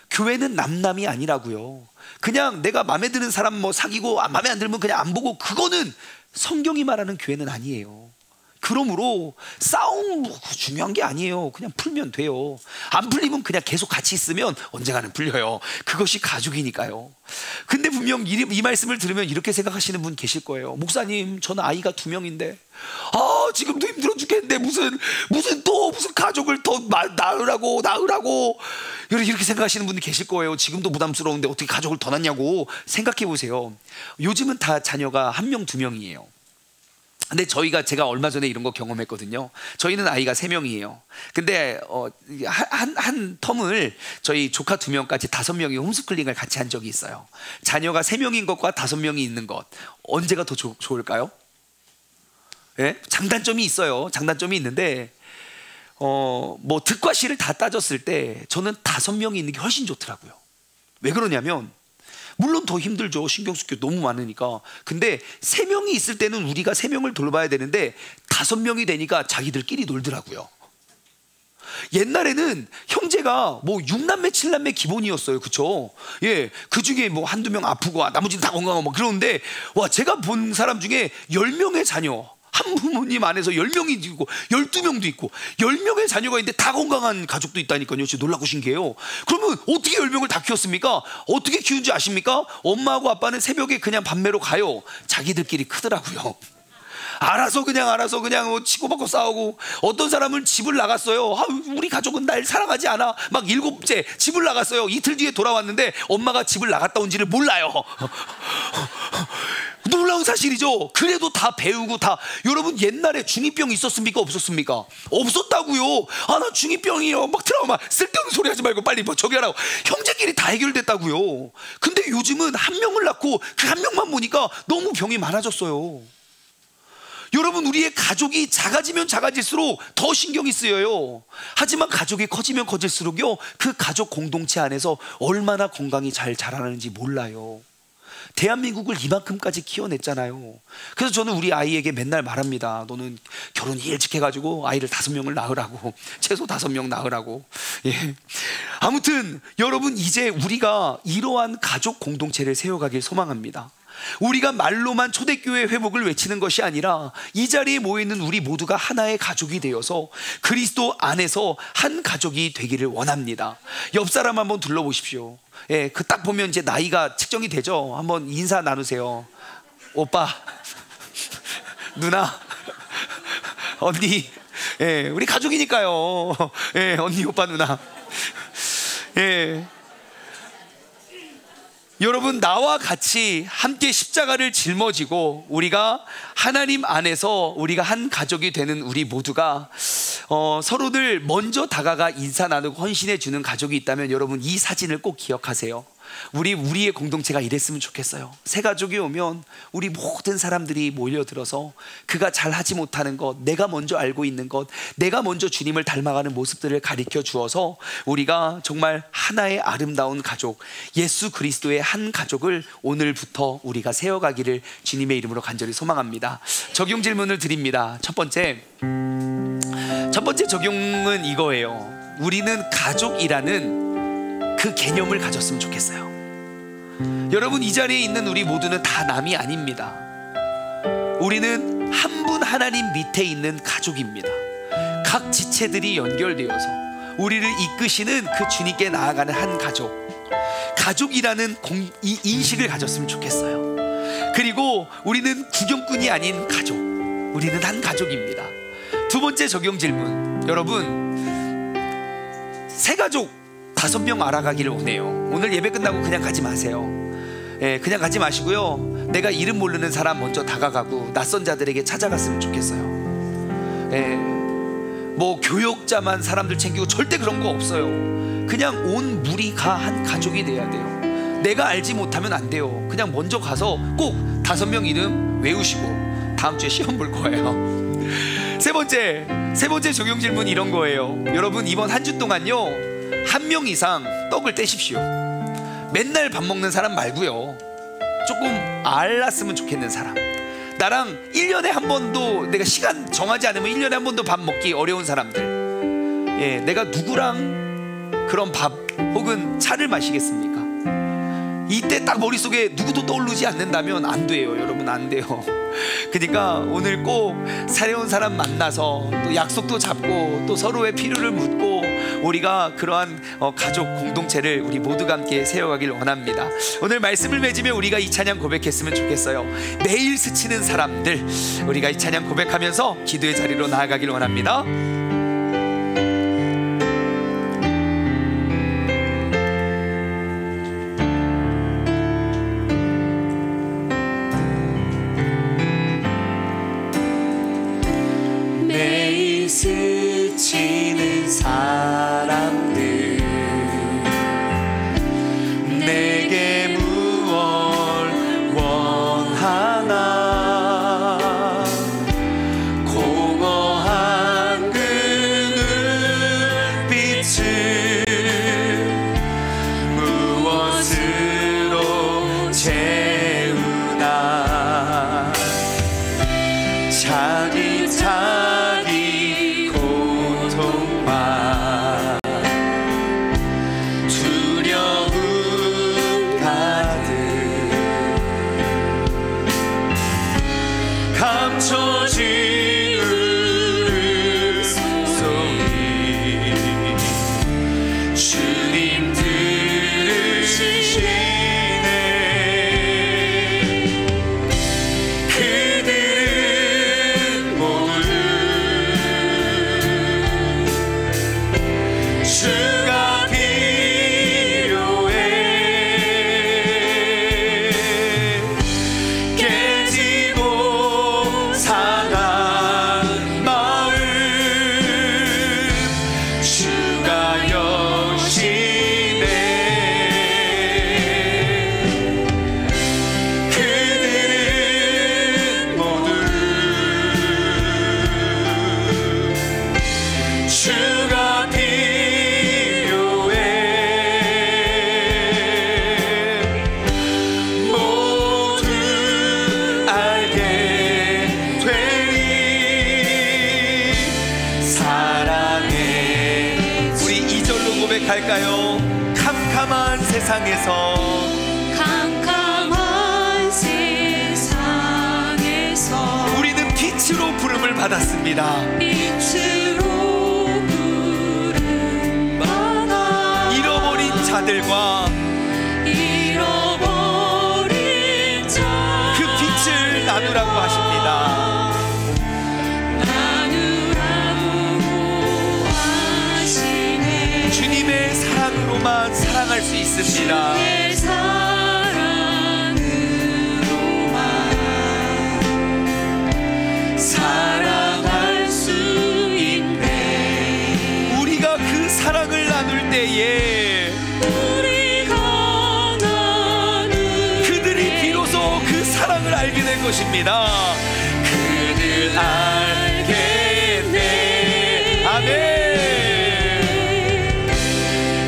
교회는 남남이 아니라고요. 그냥 내가 마음에 드는 사람 뭐 사귀고 마음에 안 들면 그냥 안 보고, 그거는 성경이 말하는 교회는 아니에요. 그러므로 싸움 중요한 게 아니에요. 그냥 풀면 돼요. 안 풀리면 그냥 계속 같이 있으면 언젠가는 풀려요. 그것이 가족이니까요. 근데 분명 이 말씀을 들으면 이렇게 생각하시는 분 계실 거예요. 목사님, 저는 아이가 2명인데 지금도 힘들어 죽겠는데 무슨 가족을 더 낳으라고 이렇게 생각하시는 분이 계실 거예요. 지금도 부담스러운데 어떻게 가족을 더 낳냐고 생각해 보세요. 요즘은 다 자녀가 1명, 2명이에요. 근데 제가 얼마 전에 이런 거 경험했거든요. 저희는 아이가 3명이에요. 근데 한 텀을 저희 조카 2명까지 5명이 홈스쿨링을 같이 한 적이 있어요. 자녀가 3명인 것과 5명이 있는 것, 언제가 더 좋을까요? 예? 장단점이 있어요. 장단점이 있는데 뭐 득과 실을 다 따졌을 때 저는 5명이 있는 게 훨씬 좋더라고요. 왜 그러냐면, 물론 더 힘들죠. 신경 쓸 게 너무 많으니까. 근데 3명이 있을 때는 우리가 3명을 돌봐야 되는데 5명이 되니까 자기들끼리 놀더라고요. 옛날에는 형제가 뭐 6남매 7남매 기본이었어요. 그쵸? 예, 그 중에 뭐 한두 명 아프고 나머지는 다 건강하고 뭐 그러는데, 와, 제가 본 사람 중에 10명의 자녀, 한 부모님 안에서 10명이 있고 12명도 있고 10명의 자녀가 있는데 다 건강한 가족도 있다니까요. 진짜 놀랍고 신기해요. 그러면 어떻게 10명을 다 키웠습니까? 어떻게 키운지 아십니까? 엄마하고 아빠는 새벽에 그냥 밤매로 가요. 자기들끼리 크더라고요. 알아서 그냥 뭐 치고받고 싸우고, 어떤 사람은 집을 나갔어요. 우리 가족은 날 사랑하지 않아. 막 7째 집을 나갔어요. 이틀 뒤에 돌아왔는데 엄마가 집을 나갔다 온지를 몰라요. 놀라운 사실이죠. 그래도 다 배우고 다. 여러분, 옛날에 중2병 있었습니까? 없었습니까? 없었다고요. 나 중2병이요 막 트라우마. 쓸데없는 소리 하지 말고 빨리 뭐 저기 하라고. 형제끼리 다 해결됐다고요. 근데 요즘은 한 명을 낳고 그 한 명만 보니까 너무 병이 많아졌어요. 여러분, 우리의 가족이 작아지면 작아질수록 더 신경이 쓰여요. 하지만 가족이 커지면 커질수록요, 그 가족 공동체 안에서 얼마나 건강히 잘 자라는지 몰라요. 대한민국을 이만큼까지 키워냈잖아요. 그래서 저는 우리 아이에게 맨날 말합니다. 너는 결혼 일찍 해가지고 아이를 5명을 낳으라고, 최소 5명 낳으라고. 예. 아무튼 여러분, 이제 우리가 이러한 가족 공동체를 세워가길 소망합니다. 우리가 말로만 초대교회 회복을 외치는 것이 아니라 이 자리에 모여있는 우리 모두가 하나의 가족이 되어서 그리스도 안에서 한 가족이 되기를 원합니다. 옆 사람 한번 둘러보십시오. 예, 그 딱 보면 이제 나이가 측정이 되죠. 한번 인사 나누세요. 오빠, 누나, 언니. 예, 우리 가족이니까요. 예, 언니, 오빠, 누나. 예. 여러분, 나와 같이 함께 십자가를 짊어지고 우리가 하나님 안에서 우리가 한 가족이 되는 우리 모두가 서로들 먼저 다가가 인사 나누고 헌신해 주는 가족이 있다면 여러분, 이 사진을 꼭 기억하세요. 우리의 공동체가 이랬으면 좋겠어요. 새 가족이 오면 우리 모든 사람들이 몰려들어서 그가 잘하지 못하는 것, 내가 먼저 알고 있는 것, 내가 먼저 주님을 닮아가는 모습들을 가르쳐 주어서 우리가 정말 하나의 아름다운 가족, 예수 그리스도의 한 가족을 오늘부터 우리가 세워가기를 주님의 이름으로 간절히 소망합니다. 적용 질문을 드립니다. 첫 번째 적용은 이거예요. 우리는 가족이라는 그 개념을 가졌으면 좋겠어요. 여러분, 이 자리에 있는 우리 모두는 다 남이 아닙니다. 우리는 한 분 하나님 밑에 있는 가족입니다. 각 지체들이 연결되어서 우리를 이끄시는 그 주님께 나아가는 한 가족, 가족이라는 이 인식을 가졌으면 좋겠어요. 그리고 우리는 구경꾼이 아닌 가족, 우리는 한 가족입니다. 두 번째 적용 질문, 여러분, 새 가족 5명 알아가기를 원해요. 오늘 예배 끝나고 그냥 가지 마세요. 예, 그냥 가지 마시고요, 내가 이름 모르는 사람 먼저 다가가고 낯선 자들에게 찾아갔으면 좋겠어요. 예, 뭐 교역자만 사람들 챙기고 절대 그런 거 없어요. 그냥 온 무리가 한 가족이 돼야 돼요. 내가 알지 못하면 안 돼요. 그냥 먼저 가서 꼭 5명 이름 외우시고 다음 주에 시험 볼 거예요. 세 번째 적용 질문 이런 거예요. 여러분, 이번 한 주 동안요, 1명 이상 떡을 떼십시오. 맨날 밥 먹는 사람 말고요, 조금 알았으면 좋겠는 사람, 나랑 1년에 한 번도, 내가 시간 정하지 않으면 1년에 한 번도 밥 먹기 어려운 사람들, 예, 내가 누구랑 그런 밥 혹은 차를 마시겠습니까? 이때 딱 머릿속에 누구도 떠오르지 않는다면 안 돼요. 여러분, 안 돼요. 그러니까 오늘 꼭 새로운 사람 만나서 또 약속도 잡고 또 서로의 필요를 묻고 우리가 그러한 가족 공동체를 우리 모두가 함께 세워가길 원합니다. 오늘 말씀을 맺으며 우리가 이 찬양 고백했으면 좋겠어요. 매일 스치는 사람들, 우리가 이 찬양 고백하면서 기도의 자리로 나아가길 원합니다. 스치는 사람들, 내게 무얼 원하나, 공허한 그 눈빛을 무엇으로 채우나, 자기 두려움 가득 감춰진 울음소리, 주님 들으시네. 그들은 모두 주가 필요해. 깨지고 상한 고백할까요? 캄캄한 세상에서 우리는 빛으로 부름을 받았습니다. 잃어버린 자들과 그 빛을 나누라고 하십니다. 주님의 사랑으로만 사랑할 수 있습니다. 사랑할 수 있네. 우리가 그 사랑을 나눌 때에 그들이 비로소 그 사랑을 알게 될 것입니다. 그들 알겠네. 아멘.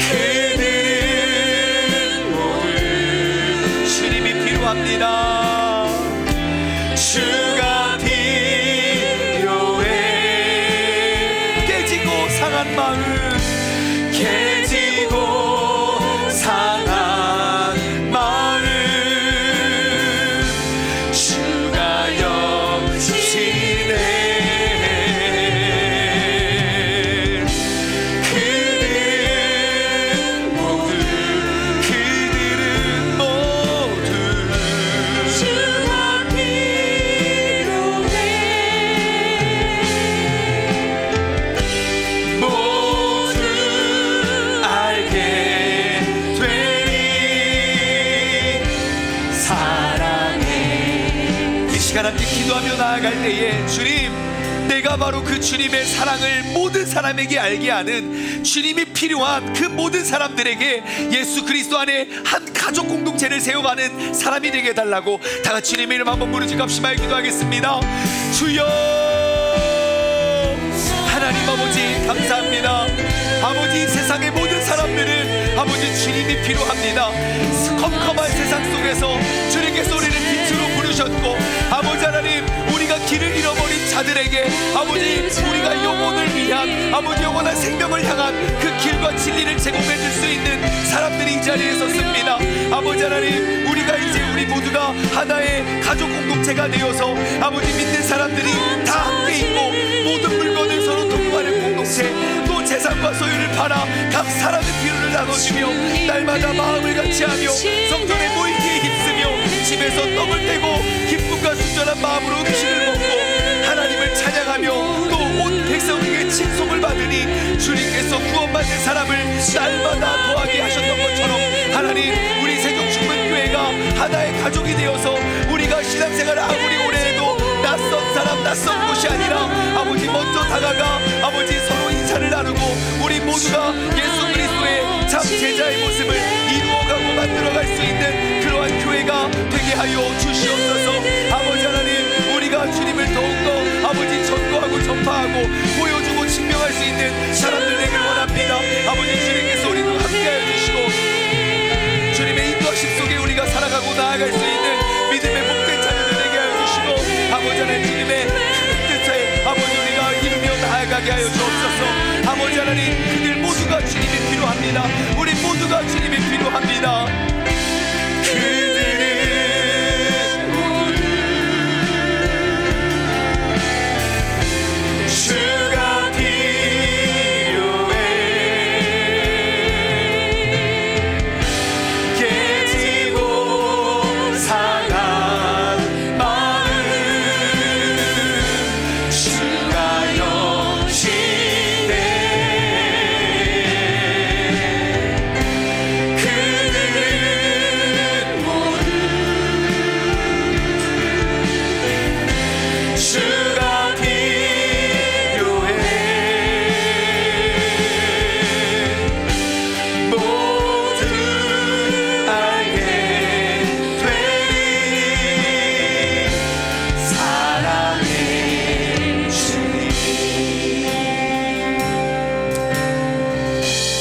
그들은 모두 주님이 필요합니다. 주가 필요해. 깨지고 상한 마음, 깨지고 상한 마음, 주가 역시네. 그들은 모두 주가 필요해. 모두 알게 되리. 사랑해. 이 시간 함께 기도하며 나아갈 때에 주님, 내가 바로 그 주님의 사랑을 모든 사람에게 알게 하는, 주님이 필요한 그 모든 사람들에게 예수 그리스도 안에 한 가족 공동체를 세워가는 사람이 되게 해달라고 다 같이 주님의 이름 한번 부르짖고 합심하여 기도하겠습니다. 주여, 하나님 아버지 감사합니다. 아버지, 세상의 모든 사람들은 아버지 주님이 필요합니다. 컴컴한 세상 속에서 주님께서 우리를 빛으로 부르셨고, 아버지 하나님, 우리가 길을 잃어버린 자들에게 아버지 우리가 영혼을 위한, 아버지 영원한 생명을 향한 그 길과 진리를 제공해 줄 수 있는 사람들이 이 자리에 섰습니다. 아버지 하나님, 우리가 이제 우리 모두가 하나의 가족 공동체가 되어서 아버지 믿는 사람들이 다 함께 있고 모든 물건을 서로 통과하는 공동체, 또 재산과 소유를 팔아 각 사람의 필요를 나눠주며 날마다 마음을 같이하며 성전의 모임기에 힘쓰며 집에서 떡을 떼고 기쁨과 순전한 마음으로 음식을 먹고 하나님을 찬양하며 또 온 백성에게 칭송을 받으니 주님께서 구원받는 사람을 날마다 더하게 하셨던 것처럼 하나님, 우리 세종충문교회가 하나의 가족이 되어서 우리가 신앙생활을 아무리 오래 해도 낯선 사람, 낯선 곳이 아니라 아버지 먼저 다가가 아버지 서로 인사를 나누고 우리 모두가 예수 그리스도의 참 제자의 모습을 이루어가고 만들어갈 수 있는 그러한 교회가 되게 하여 주시옵소서. 아버지 하나님, 우리가 주님을 더욱더 아버지 전거하고 전파하고 보여주고 증명할 수 있는 사람들 되길 원합니다. 아버지, 주님께서 우리도 함께하여 주시고 주님의 인도하심 속에 우리가 살아가고 나아갈 수 있는 믿음의 복된 자녀들 되게 하여 주시고, 아버지 하나님, 주님의 뜻에 아버지 우리가 이루며 나아가게 하여 주옵소서. 아버지 하나님, 그들 모두가 주님이 필요합니다. 우리 모두가 주님이 필요합니다. 그들은 모두 주가 필요해. 깨지고 상한 마음, 주가 역시네. 그들은 모두 주가 필요해. 모두 알게 되리. 사랑해 주님.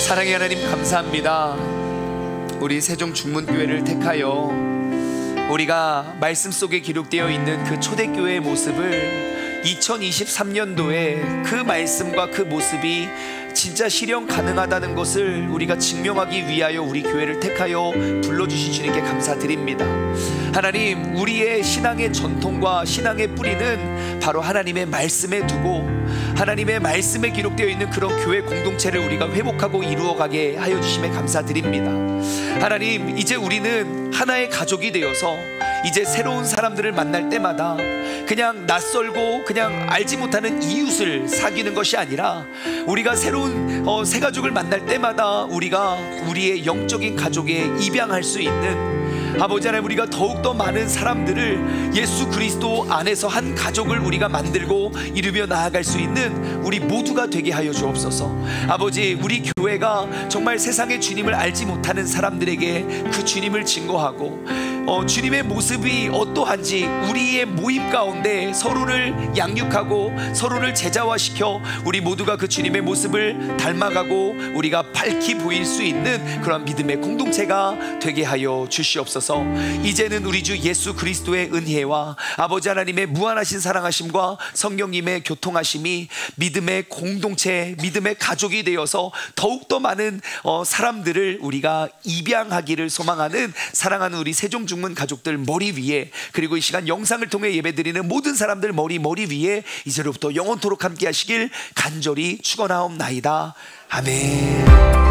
사랑의 하나님 감사합니다. 우리 세종중문교회를 택하여 우리가 말씀 속에 기록되어 있는 그 초대교회의 모습을 2023년도에 그 말씀과 그 모습이 진짜 실현 가능하다는 것을 우리가 증명하기 위하여 우리 교회를 택하여 불러주신 주님께 감사드립니다. 하나님, 우리의 신앙의 전통과 신앙의 뿌리는 바로 하나님의 말씀에 두고 하나님의 말씀에 기록되어 있는 그런 교회 공동체를 우리가 회복하고 이루어가게 하여 주심에 감사드립니다. 하나님, 이제 우리는 하나의 가족이 되어서 이제 새로운 사람들을 만날 때마다 그냥 낯설고 그냥 알지 못하는 이웃을 사귀는 것이 아니라 우리가 새로운 새 가족을 만날 때마다 우리가 우리의 영적인 가족에 입양할 수 있는, 아버지 하나님, 우리가 더욱더 많은 사람들을 예수 그리스도 안에서 한 가족을 우리가 만들고 이루며 나아갈 수 있는 우리 모두가 되게 하여 주옵소서. 아버지, 우리 교회가 정말 세상의 주님을 알지 못하는 사람들에게 그 주님을 증거하고 주님의 모습이 어떠한지 우리의 모임 가운데 서로를 양육하고 서로를 제자화시켜 우리 모두가 그 주님의 모습을 닮아가고 우리가 밝히 보일 수 있는 그런 믿음의 공동체가 되게 하여 주시옵소서. 이제는 우리 주 예수 그리스도의 은혜와 아버지 하나님의 무한하신 사랑하심과 성령님의 교통하심이 믿음의 공동체, 믿음의 가족이 되어서 더욱더 많은 사람들을 우리가 입양하기를 소망하는 사랑하는 우리 세종중문 가족들 머리 위에, 그리고 이 시간 영상을 통해 예배드리는 모든 사람들 머리 위에 이제로부터 영원토록 함께 하시길 간절히 축원하옵나이다. 아멘.